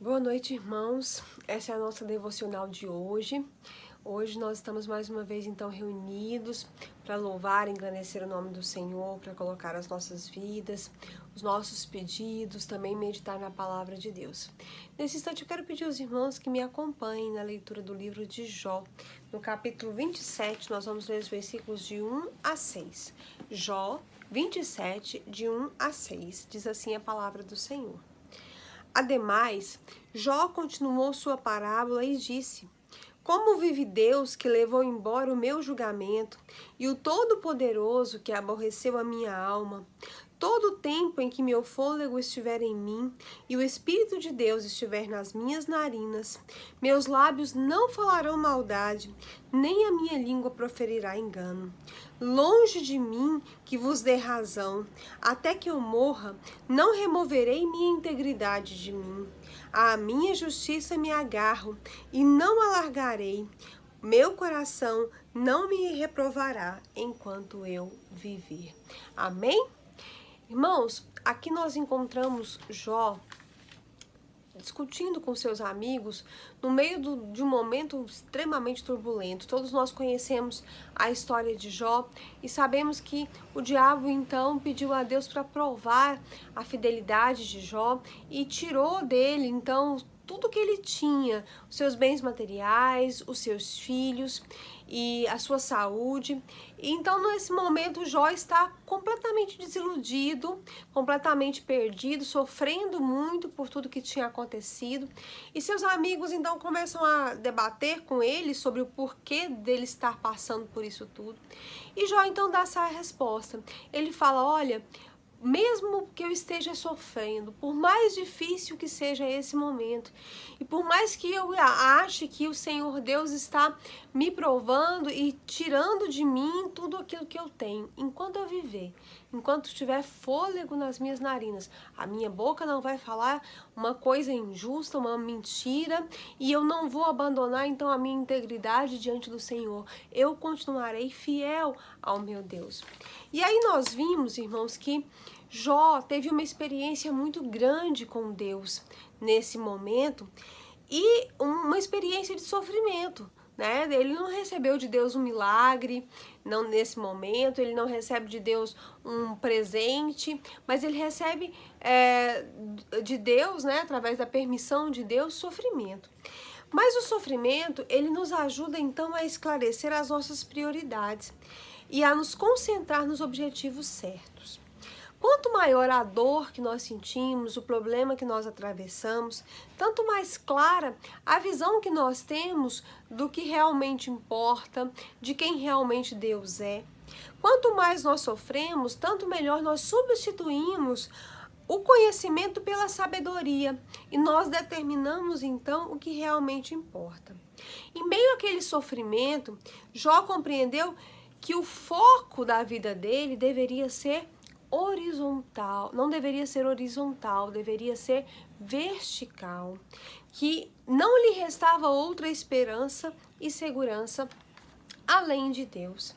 Boa noite, irmãos. Essa é a nossa devocional de hoje. Hoje nós estamos mais uma vez então reunidos para louvar e engrandecer o nome do Senhor, para colocar as nossas vidas, os nossos pedidos, também meditar na palavra de Deus. Nesse instante eu quero pedir aos irmãos que me acompanhem na leitura do livro de Jó. No capítulo 27, nós vamos ler os versículos de 1 a 6. Jó 27, de 1 a 6. Diz assim a palavra do Senhor. Ademais, Jó continuou sua parábola e disse: Como vive Deus que levou embora o meu julgamento e o Todo-Poderoso que aborreceu a minha alma? Todo o tempo em que meu fôlego estiver em mim e o Espírito de Deus estiver nas minhas narinas, meus lábios não falarão maldade, nem a minha língua proferirá engano. Longe de mim que vos dê razão, até que eu morra, não removerei minha integridade de mim. À minha justiça me agarro e não alargarei. Meu coração não me reprovará enquanto eu viver. Amém? Irmãos, aqui nós encontramos Jó discutindo com seus amigos no meio de um momento extremamente turbulento. Todos nós conhecemos a história de Jó e sabemos que o diabo então pediu a Deus para provar a fidelidade de Jó e tirou dele então tudo que ele tinha, os seus bens materiais, os seus filhos e a sua saúde. E então, nesse momento, Jó está completamente desiludido, completamente perdido, sofrendo muito por tudo que tinha acontecido. E seus amigos, então, começam a debater com ele sobre o porquê dele estar passando por isso tudo. E Jó, então, dá essa resposta. Ele fala, olha, mesmo que eu esteja sofrendo, por mais difícil que seja esse momento, e por mais que eu ache que o Senhor Deus está me provando e tirando de mim tudo aquilo que eu tenho, enquanto eu viver, enquanto tiver fôlego nas minhas narinas, a minha boca não vai falar uma coisa injusta, uma mentira, e eu não vou abandonar então a minha integridade diante do Senhor. Eu continuarei fiel ao meu Deus. E aí nós vimos, irmãos, que Jó teve uma experiência muito grande com Deus nesse momento e uma experiência de sofrimento, né? Ele não recebeu de Deus um milagre, não nesse momento, ele não recebe de Deus um presente, mas ele recebe de Deus, né, através da permissão de Deus, sofrimento. Mas o sofrimento, ele nos ajuda então a esclarecer as nossas prioridades e a nos concentrar nos objetivos certos. Quanto maior a dor que nós sentimos, o problema que nós atravessamos, tanto mais clara a visão que nós temos do que realmente importa, de quem realmente Deus é. Quanto mais nós sofremos, tanto melhor nós substituímos o conhecimento pela sabedoria e nós determinamos então o que realmente importa. Em meio àquele sofrimento, Jó compreendeu que o foco da vida dele deveria ser horizontal, não deveria ser horizontal, deveria ser vertical, que não lhe restava outra esperança e segurança além de Deus.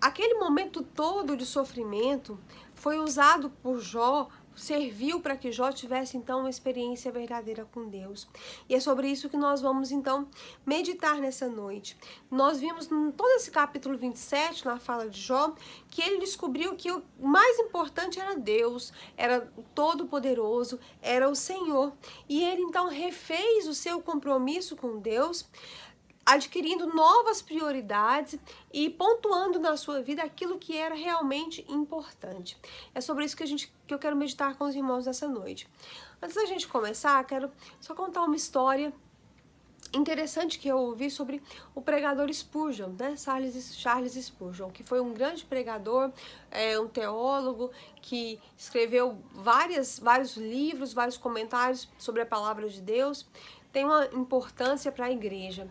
Aquele momento todo de sofrimento foi usado por Jó, serviu para que Jó tivesse então uma experiência verdadeira com Deus. E é sobre isso que nós vamos então meditar nessa noite. Nós vimos em todo esse capítulo 27, na fala de Jó, que ele descobriu que o mais importante era Deus, era o Todo-Poderoso, era o Senhor. E ele então refez o seu compromisso com Deus, adquirindo novas prioridades e pontuando na sua vida aquilo que era realmente importante. É sobre isso que eu quero meditar com os irmãos nessa noite. Antes da gente começar, quero só contar uma história interessante que eu ouvi sobre o pregador Spurgeon, né? Charles Spurgeon, que foi um grande pregador, um teólogo que escreveu vários livros, vários comentários sobre a palavra de Deus. Tem uma importância para a igreja.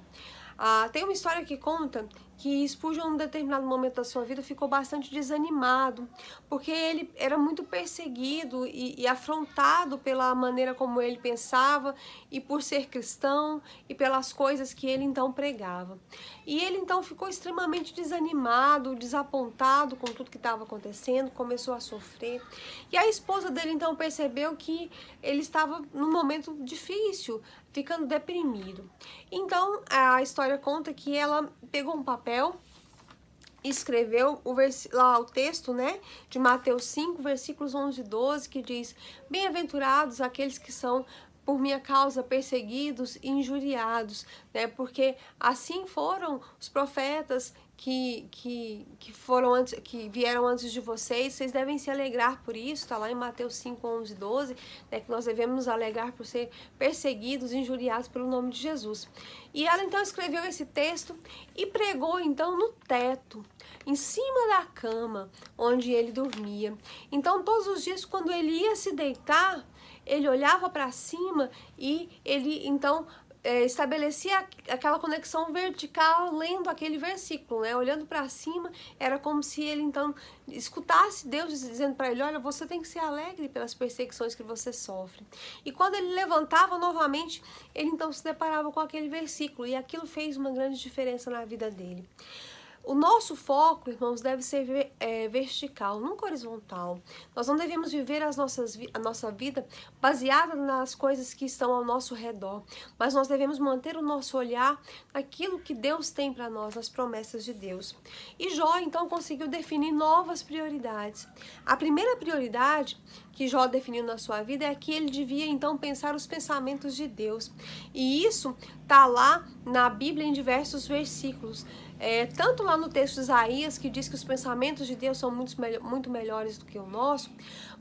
Tem uma história que conta que Spurgeon, em um determinado momento da sua vida, ficou bastante desanimado, porque ele era muito perseguido e afrontado pela maneira como ele pensava, e por ser cristão, e pelas coisas que ele então pregava. E ele então ficou extremamente desanimado, desapontado com tudo que estava acontecendo, começou a sofrer. E a esposa dele então percebeu que ele estava num momento difícil, ficando deprimido. Então a história conta que ela pegou um papel, escreveu lá o texto, né, de Mateus 5, versículos 11 e 12, que diz: bem-aventurados aqueles que são por minha causa perseguidos e injuriados, né, porque assim foram os profetas que foram antes, que vieram antes de vocês devem se alegrar por isso, está lá em Mateus 5, 11 e 12, né, que nós devemos nos alegrar por ser perseguidos, injuriados pelo nome de Jesus. E ela então escreveu esse texto e pregou então no teto, em cima da cama onde ele dormia. Então todos os dias, quando ele ia se deitar, ele olhava para cima e ele então estabelecia aquela conexão vertical lendo aquele versículo, né? Olhando para cima, era como se ele então escutasse Deus dizendo para ele: olha, você tem que ser alegre pelas perseguições que você sofre. E quando ele levantava novamente, ele então se deparava com aquele versículo, e aquilo fez uma grande diferença na vida dele. O nosso foco, irmãos, deve ser vertical, nunca horizontal. Nós não devemos viver a nossa vida baseada nas coisas que estão ao nosso redor, mas nós devemos manter o nosso olhar naquilo que Deus tem para nós, nas promessas de Deus. E Jó, então, conseguiu definir novas prioridades. A primeira prioridade que Jó definiu na sua vida é que ele devia, então, pensar os pensamentos de Deus. E isso está lá na Bíblia em diversos versículos. Tanto lá no texto de Isaías, que diz que os pensamentos de Deus são muito melhores do que o nosso,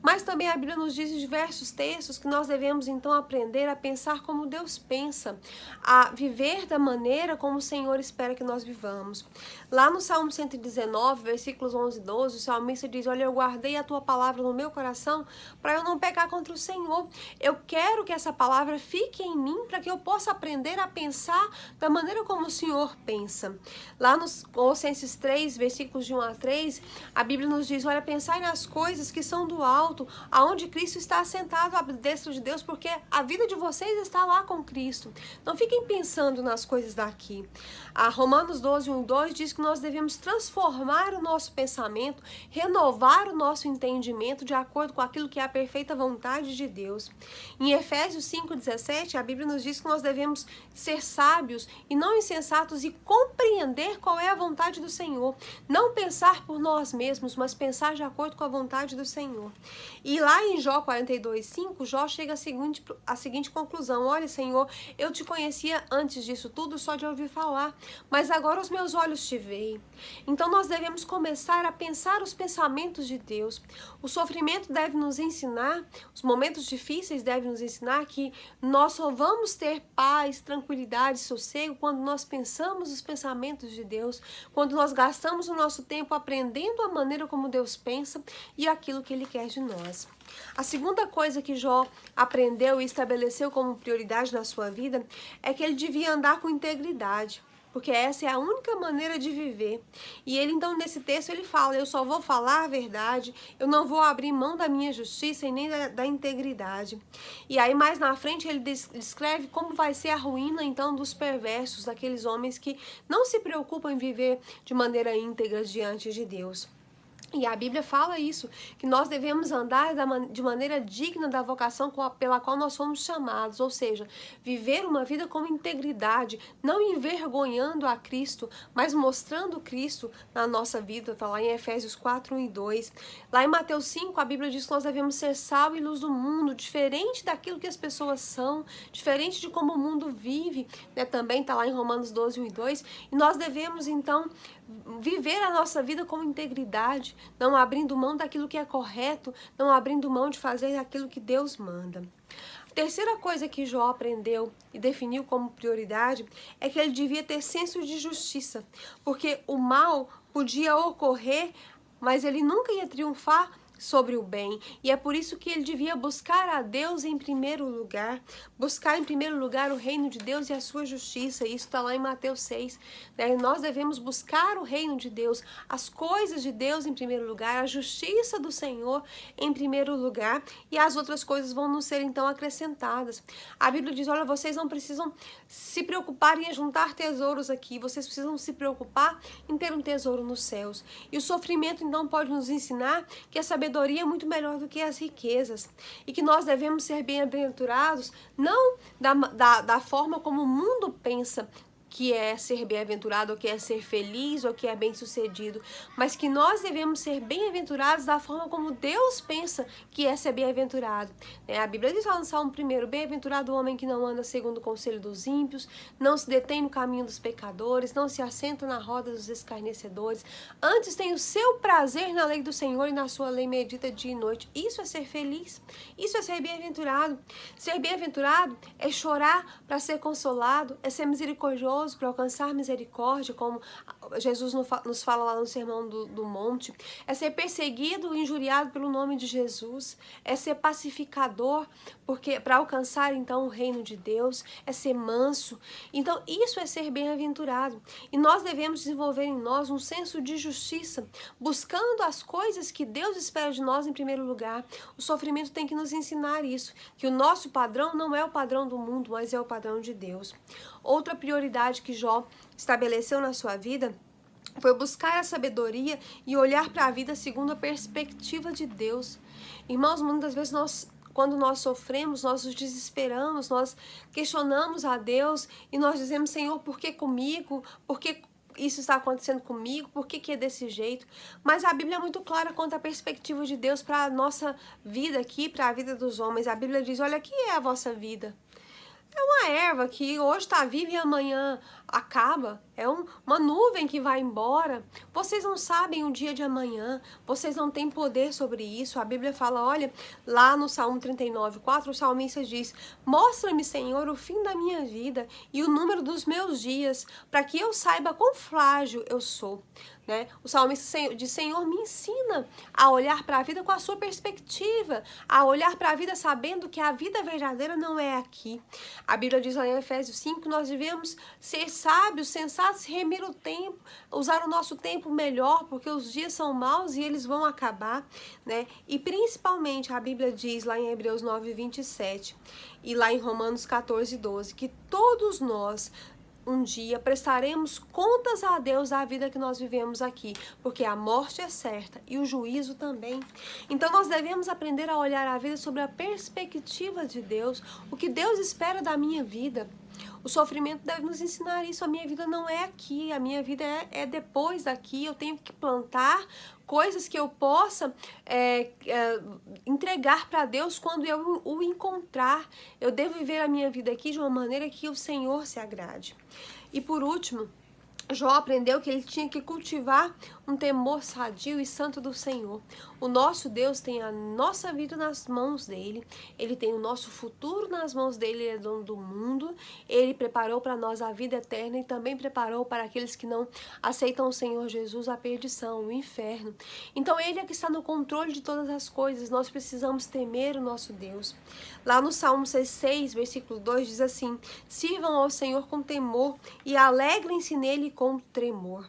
mas também a Bíblia nos diz em diversos textos que nós devemos então aprender a pensar como Deus pensa, a viver da maneira como o Senhor espera que nós vivamos. Lá no Salmo 119, versículos 11 e 12, o salmista diz: olha, eu guardei a tua palavra no meu coração para eu não pecar contra o Senhor. Eu quero que essa palavra fique em mim para que eu possa aprender a pensar da maneira como o Senhor pensa. Lá nos Colossenses 3, versículos de 1 a 3, a Bíblia nos diz: olha, pensai nas coisas que são do alto, aonde Cristo está assentado à destra de Deus, porque a vida de vocês está lá com Cristo. Não fiquem pensando nas coisas daqui. A Romanos 12, 1 e 2 diz que nós devemos transformar o nosso pensamento, renovar o nosso entendimento de acordo com aquilo que é a perfeita vontade de Deus. Em Efésios 5, 17, a Bíblia nos diz que nós devemos ser sábios e não insensatos e compreender qual é a vontade do Senhor. Não pensar por nós mesmos, mas pensar de acordo com a vontade do Senhor. E lá em Jó 42, 5, Jó chega à seguinte conclusão: olha, Senhor, eu te conhecia antes disso tudo só de ouvir falar, mas agora os meus olhos te veem. Então nós devemos começar a pensar os pensamentos de Deus. O sofrimento deve nos ensinar, os momentos difíceis devem nos ensinar que nós só vamos ter paz, tranquilidade, sossego quando nós pensamos os pensamentos de Deus, quando nós gastamos o nosso tempo aprendendo a maneira como Deus pensa e aquilo que Ele quer de nós. A segunda coisa que Jó aprendeu e estabeleceu como prioridade na sua vida é que ele devia andar com integridade, porque essa é a única maneira de viver. E ele então nesse texto ele fala: eu só vou falar a verdade, eu não vou abrir mão da minha justiça e nem da integridade. E aí mais na frente ele descreve como vai ser a ruína então dos perversos, daqueles homens que não se preocupam em viver de maneira íntegra diante de Deus. E a Bíblia fala isso, que nós devemos andar de maneira digna da vocação pela qual nós fomos chamados, ou seja, viver uma vida com integridade, não envergonhando a Cristo, mas mostrando Cristo na nossa vida. Está lá em Efésios 4, 1 e 2. Lá em Mateus 5, a Bíblia diz que nós devemos ser sal e luz do mundo, diferente daquilo que as pessoas são, diferente de como o mundo vive, né? Também está lá em Romanos 12, 1 e 2. E nós devemos, então, viver a nossa vida com integridade, não abrindo mão daquilo que é correto, não abrindo mão de fazer aquilo que Deus manda. A terceira coisa que Jó aprendeu e definiu como prioridade é que ele devia ter senso de justiça, porque o mal podia ocorrer, mas ele nunca ia triunfar sobre o bem, e é por isso que ele devia buscar a Deus em primeiro lugar, buscar em primeiro lugar o reino de Deus e a sua justiça. Isso está lá em Mateus 6, né? Nós devemos buscar o reino de Deus, as coisas de Deus em primeiro lugar, a justiça do Senhor em primeiro lugar, e as outras coisas vão nos ser então acrescentadas. A Bíblia diz, olha, vocês não precisam se preocupar em juntar tesouros aqui, vocês precisam se preocupar em ter um tesouro nos céus. E o sofrimento então pode nos ensinar que a sabedoria é muito melhor do que as riquezas, e que nós devemos ser bem-aventurados não da forma como o mundo pensa que é ser bem-aventurado, ou que é ser feliz, ou que é bem-sucedido, mas que nós devemos ser bem-aventurados da forma como Deus pensa que é ser bem-aventurado. A Bíblia diz lá no Salmo 1, bem-aventurado o homem que não anda segundo o conselho dos ímpios, não se detém no caminho dos pecadores, não se assenta na roda dos escarnecedores, antes tem o seu prazer na lei do Senhor e na sua lei medita dia e noite. Isso é ser feliz, isso é ser bem-aventurado. Ser bem-aventurado é chorar para ser consolado, é ser misericordioso para alcançar misericórdia, como Jesus nos fala lá no Sermão do Monte, é ser perseguido e injuriado pelo nome de Jesus, é ser pacificador, porque para alcançar então o reino de Deus, é ser manso. Então isso é ser bem-aventurado, e nós devemos desenvolver em nós um senso de justiça, buscando as coisas que Deus espera de nós em primeiro lugar. O sofrimento tem que nos ensinar isso, que o nosso padrão não é o padrão do mundo, mas é o padrão de Deus. Outra prioridade que Jó estabeleceu na sua vida foi buscar a sabedoria e olhar para a vida segundo a perspectiva de Deus. Irmãos, muitas vezes quando nós sofremos, nós nos desesperamos, nós questionamos a Deus e nós dizemos, Senhor, por que comigo? Por que isso está acontecendo comigo? Por que é desse jeito? Mas a Bíblia é muito clara quanto à perspectiva de Deus para a nossa vida aqui, para a vida dos homens. A Bíblia diz, olha, que é a vossa vida? É uma erva que hoje está viva e amanhã acaba. É uma nuvem que vai embora. Vocês não sabem o dia de amanhã. Vocês não têm poder sobre isso. A Bíblia fala, olha, lá no Salmo 39:4, o salmista diz, mostra-me, Senhor, o fim da minha vida e o número dos meus dias, para que eu saiba quão frágil eu sou. Né? O salmista diz, Senhor, me ensina a olhar para a vida com a sua perspectiva, a olhar para a vida sabendo que a vida verdadeira não é aqui. A Bíblia diz lá em Efésios 5 que nós devemos ser sábios, sensatos, remir o tempo, usar o nosso tempo melhor, porque os dias são maus e eles vão acabar, né? E principalmente a Bíblia diz lá em Hebreus 9:27 e lá em Romanos 14:12 que todos nós um dia prestaremos contas a Deus da vida que nós vivemos aqui, porque a morte é certa e o juízo também. Então nós devemos aprender a olhar a vida sobre a perspectiva de Deus, o que Deus espera da minha vida. O sofrimento deve nos ensinar isso. A minha vida não é aqui, a minha vida é depois daqui. Eu tenho que plantar coisas que eu possa entregar para Deus quando eu o encontrar. Eu devo viver a minha vida aqui de uma maneira que o Senhor se agrade. E por último, Jó aprendeu que ele tinha que cultivar um temor sadio e santo do Senhor. O nosso Deus tem a nossa vida nas mãos dele, ele tem o nosso futuro nas mãos dele, ele é dono do mundo, ele preparou para nós a vida eterna e também preparou para aqueles que não aceitam o Senhor Jesus a perdição, o inferno. Então ele é que está no controle de todas as coisas, nós precisamos temer o nosso Deus. Lá no Salmo 6, versículo 2 diz assim, sirvam ao Senhor com temor e alegrem-se nele com tremor.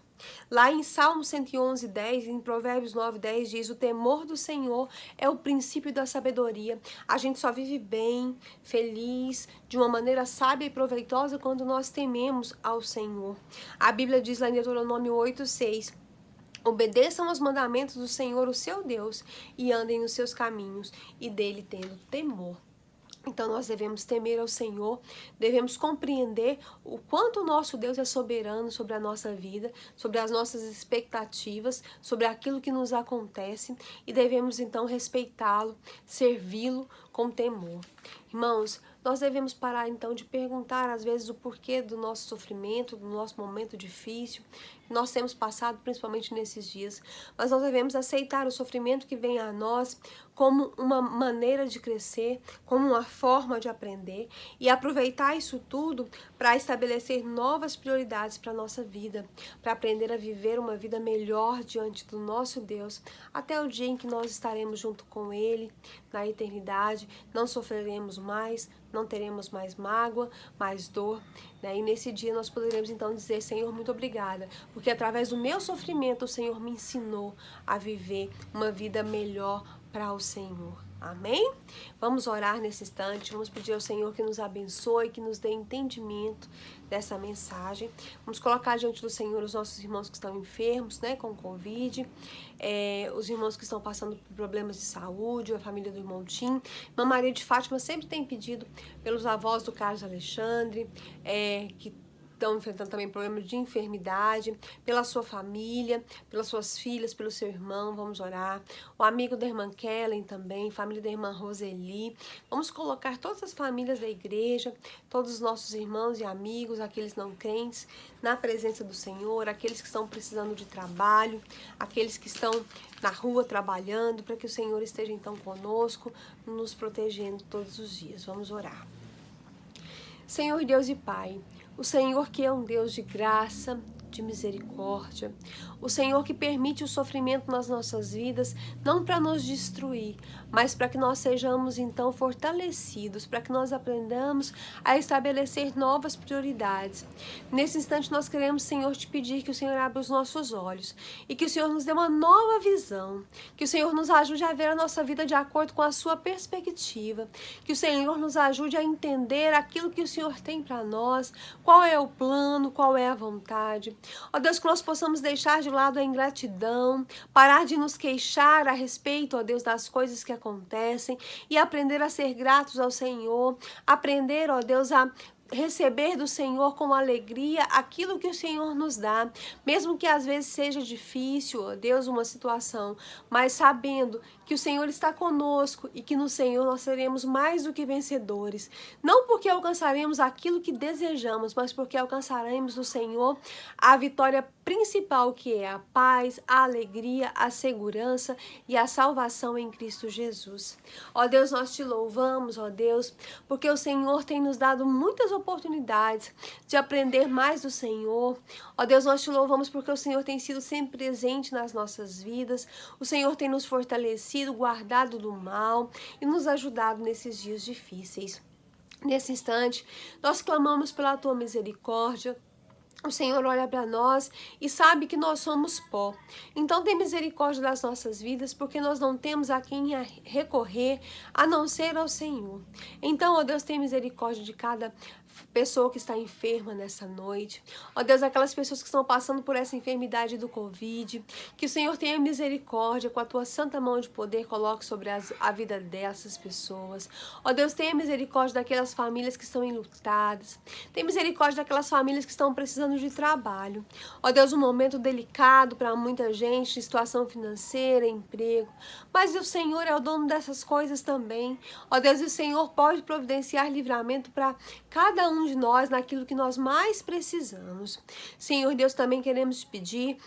Lá em Salmo 111:10, em Provérbios 9:10 diz, o temor do Senhor é o princípio da sabedoria. A gente só vive bem, feliz, de uma maneira sábia e proveitosa quando nós tememos ao Senhor. A Bíblia diz lá em Deuteronômio 8:6, obedeçam aos mandamentos do Senhor, o seu Deus, e andem nos seus caminhos, e dele tendo temor. Então nós devemos temer ao Senhor, devemos compreender o quanto o nosso Deus é soberano sobre a nossa vida, sobre as nossas expectativas, sobre aquilo que nos acontece, e devemos então respeitá-lo, servi-lo com temor. Irmãos, nós devemos parar então de perguntar às vezes o porquê do nosso sofrimento, do nosso momento difícil, que nós temos passado principalmente nesses dias, mas nós devemos aceitar o sofrimento que vem a nós como uma maneira de crescer, como uma forma de aprender e aproveitar isso tudo para estabelecer novas prioridades para a nossa vida, para aprender a viver uma vida melhor diante do nosso Deus, até o dia em que nós estaremos junto com Ele, na eternidade, não sofreremos mais, não teremos mais mágoa, mais dor, né? E nesse dia nós poderemos então dizer: Senhor, muito obrigada, porque através do meu sofrimento o Senhor me ensinou a viver uma vida melhor para o Senhor. Amém? Vamos orar nesse instante, vamos pedir ao Senhor que nos abençoe, que nos dê entendimento dessa mensagem. Vamos colocar diante do Senhor os nossos irmãos que estão enfermos, né, com Covid, os irmãos que estão passando por problemas de saúde, a família do irmão Tim. Irmã Maria de Fátima sempre tem pedido pelos avós do Carlos Alexandre, que estão enfrentando também problemas de enfermidade, pela sua família, pelas suas filhas, pelo seu irmão, vamos orar. O amigo da irmã Kellen também, família da irmã Roseli. Vamos colocar todas as famílias da igreja, todos os nossos irmãos e amigos, aqueles não crentes, na presença do Senhor, aqueles que estão precisando de trabalho, aqueles que estão na rua trabalhando, para que o Senhor esteja então conosco, nos protegendo todos os dias. Vamos orar. Senhor Deus e Pai, o Senhor que é um Deus de graça, de misericórdia, o Senhor que permite o sofrimento nas nossas vidas, não para nos destruir, mas para que nós sejamos então fortalecidos, para que nós aprendamos a estabelecer novas prioridades. Nesse instante nós queremos, Senhor, te pedir que o Senhor abra os nossos olhos e que o Senhor nos dê uma nova visão, que o Senhor nos ajude a ver a nossa vida de acordo com a sua perspectiva, que o Senhor nos ajude a entender aquilo que o Senhor tem para nós, qual é o plano, qual é a vontade. Ó Deus, que nós possamos deixar de lado a ingratidão, parar de nos queixar a respeito, ó Deus, das coisas que acontecem e aprender a ser gratos ao Senhor, aprender, ó Deus, a receber do Senhor com alegria aquilo que o Senhor nos dá, mesmo que às vezes seja difícil, ó Deus, uma situação, mas sabendo que o Senhor está conosco e que no Senhor nós seremos mais do que vencedores, não porque alcançaremos aquilo que desejamos, mas porque alcançaremos no Senhor a vitória principal, que é a paz, a alegria, a segurança e a salvação em Cristo Jesus. Ó Deus, nós te louvamos, ó Deus, porque o Senhor tem nos dado muitas oportunidades de aprender mais do Senhor. Ó Deus, nós te louvamos porque o Senhor tem sido sempre presente nas nossas vidas, o Senhor tem nos fortalecido, guardado do mal e nos ajudado nesses dias difíceis. Nesse instante, nós clamamos pela tua misericórdia. O Senhor olha para nós e sabe que nós somos pó. Então tem misericórdia das nossas vidas, porque nós não temos a quem recorrer a não ser ao Senhor. Então, ó Deus, tem misericórdia de cada pessoa que está enferma nessa noite. Ó Deus, aquelas pessoas que estão passando por essa enfermidade do Covid, que o Senhor tenha misericórdia, com a tua santa mão de poder, coloque sobre a vida dessas pessoas. Ó Deus, tenha misericórdia daquelas famílias que estão enlutadas. Tenha misericórdia daquelas famílias que estão precisando de trabalho. Ó Deus, um momento delicado para muita gente, situação financeira, emprego. Mas o Senhor é o dono dessas coisas também. Ó Deus, o Senhor pode providenciar livramento para cada um de nós naquilo que nós mais precisamos. Senhor Deus, também queremos te pedir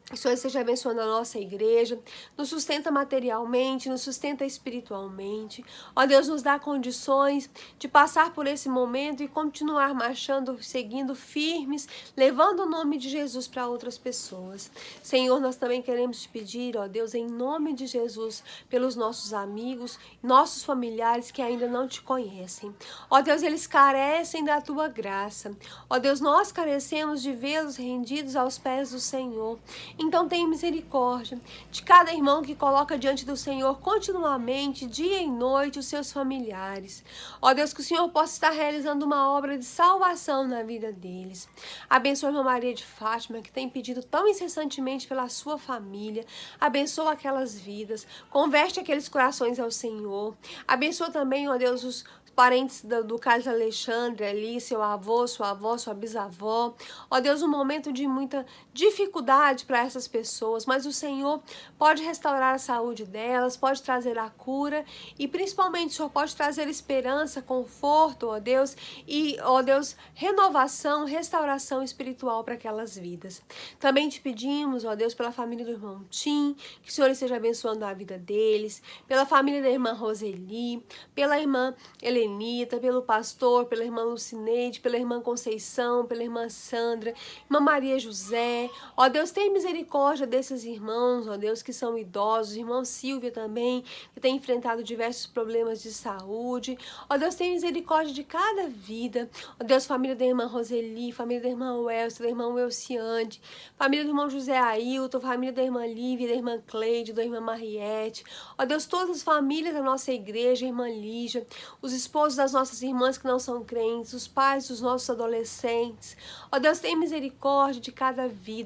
que o Senhor esteja abençoando a nossa igreja, nos sustenta materialmente, nos sustenta espiritualmente. Ó Deus, nos dá condições de passar por esse momento e continuar marchando, seguindo firmes, levando o nome de Jesus para outras pessoas. Senhor, nós também queremos te pedir, ó Deus, em nome de Jesus, pelos nossos amigos, nossos familiares que ainda não te conhecem. Ó Deus, eles carecem da tua graça. Ó Deus, nós carecemos de vê-los rendidos aos pés do Senhor. Então tenha misericórdia de cada irmão que coloca diante do Senhor continuamente, dia e noite, os seus familiares. Ó Deus, que o Senhor possa estar realizando uma obra de salvação na vida deles. Abençoa a irmã Maria de Fátima, que tem pedido tão incessantemente pela sua família. Abençoa aquelas vidas, converte aqueles corações ao Senhor. Abençoa também, ó Deus, os parentes do Carlos Alexandre ali, seu avô, sua avó, sua bisavó. Ó Deus, um momento de muita dificuldade para essas pessoas, mas o Senhor pode restaurar a saúde delas, pode trazer a cura e principalmente o Senhor pode trazer esperança, conforto, ó Deus, e, ó Deus, renovação, restauração espiritual para aquelas vidas. Também te pedimos, ó Deus, pela família do irmão Tim, que o Senhor esteja abençoando a vida deles, pela família da irmã Roseli, pela irmã Helenita, pelo pastor, pela irmã Lucineide, pela irmã Conceição, pela irmã Sandra, irmã Maria José. Ó Deus, tem misericórdia desses irmãos, ó Deus, que são idosos, irmão Silvia também, que tem enfrentado diversos problemas de saúde. Ó Deus, tem misericórdia de cada vida. Ó Deus, família da irmã Roseli, família da irmã Welson, da irmã Elciande, família do irmão José Ailton, família da irmã Lívia, da irmã Cleide, da irmã Mariette. Ó Deus, todas as famílias da nossa igreja, irmã Lígia, os esposos das nossas irmãs que não são crentes, os pais dos nossos adolescentes. Ó Deus, tem misericórdia de cada vida.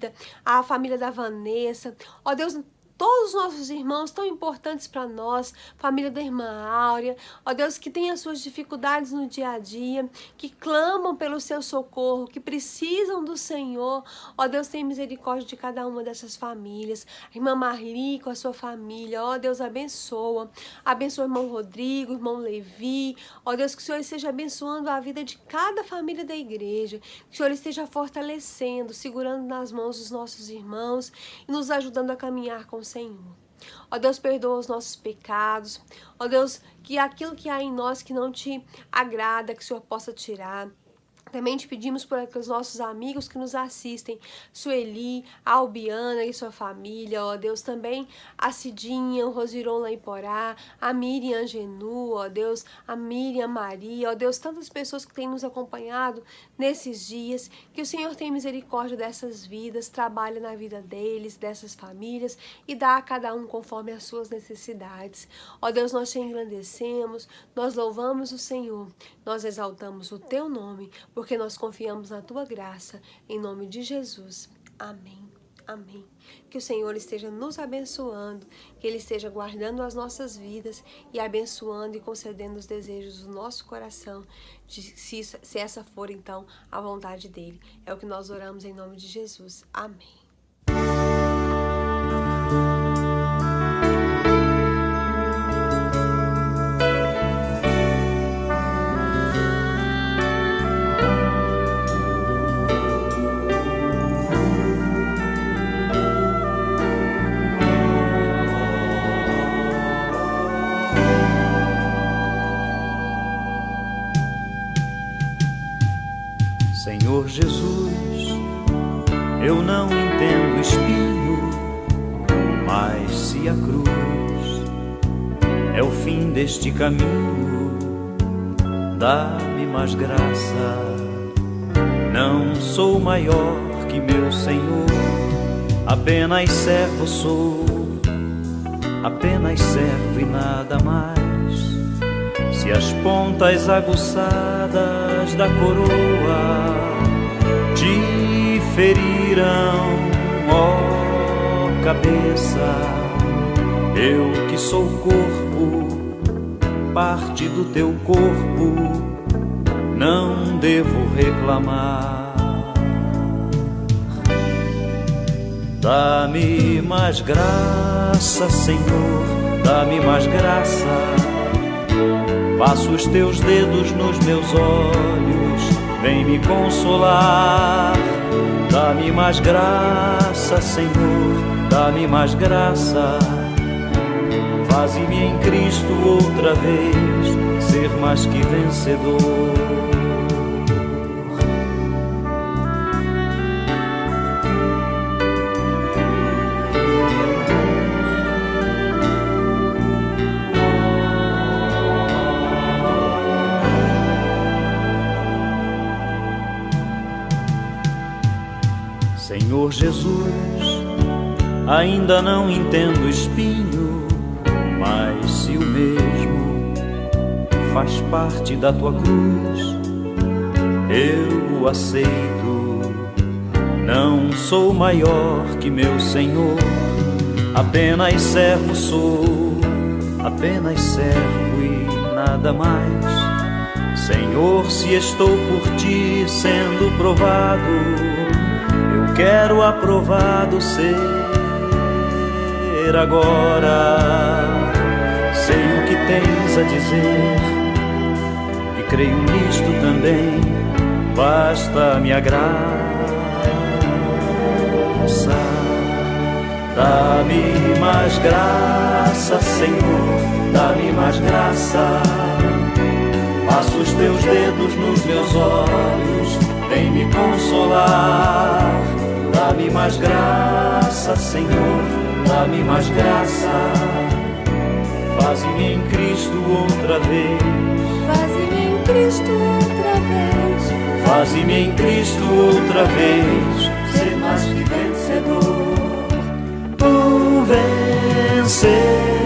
A família da Vanessa. Ó Deus, todos os nossos irmãos tão importantes para nós, família da irmã Áurea, ó Deus, que tem as suas dificuldades no dia a dia, que clamam pelo seu socorro, que precisam do Senhor. Ó Deus, tem misericórdia de cada uma dessas famílias. A irmã Marli com a sua família, ó Deus, abençoa. Abençoa o irmão Rodrigo, o irmão Levi. Ó Deus, que o Senhor esteja abençoando a vida de cada família da igreja, que o Senhor esteja fortalecendo, segurando nas mãos os nossos irmãos e nos ajudando a caminhar com Senhor. Ó Deus, perdoa os nossos pecados. Ó Deus, que aquilo que há em nós que não te agrada, que o Senhor possa tirar. Também te pedimos por aqueles nossos amigos que nos assistem, Sueli, a Albiana e sua família, ó Deus, também a Cidinha, o Rosiron lá em Porá, a Miriam Genu, ó Deus, a Miriam Maria, ó Deus, tantas pessoas que têm nos acompanhado nesses dias, que o Senhor tenha misericórdia dessas vidas, trabalhe na vida deles, dessas famílias e dá a cada um conforme as suas necessidades. Ó Deus, nós te engrandecemos, nós louvamos o Senhor, nós exaltamos o teu nome, porque nós confiamos na tua graça, em nome de Jesus. Amém. Amém. Que o Senhor esteja nos abençoando, que Ele esteja guardando as nossas vidas e abençoando e concedendo os desejos do nosso coração, se essa for então a vontade dEle. É o que nós oramos em nome de Jesus. Amém. Senhor Jesus, eu não entendo espinho, mas se a cruz é o fim deste caminho, dá-me mais graça. Não sou maior que meu Senhor, apenas servo sou, apenas servo e nada mais. Se as pontas aguçadas da coroa te feriram, ó cabeça, eu que sou corpo, parte do teu corpo, não devo reclamar. Dá-me mais graça, Senhor, dá-me mais graça. Passa os teus dedos nos meus olhos, vem me consolar. Dá-me mais graça, Senhor, dá-me mais graça. Faze-me em Cristo outra vez ser mais que vencedor. Senhor Jesus, ainda não entendo espinho, mas se o mesmo faz parte da tua cruz, eu o aceito. Não sou maior que meu Senhor, apenas servo sou, apenas servo e nada mais. Senhor, se estou por ti sendo provado, eu quero aprovado ser agora. Sei o que tens a dizer e creio nisto também, basta-me a graça. Dá-me mais graça, Senhor, dá-me mais graça. Passa os teus dedos nos meus olhos, vem me consolar. Dá-me mais graça, Senhor, dá-me mais graça. Faze-me em Cristo outra vez. Faze-me em Cristo outra vez. Faze-me em Cristo outra vez, ser mais que vencedor. O vencer.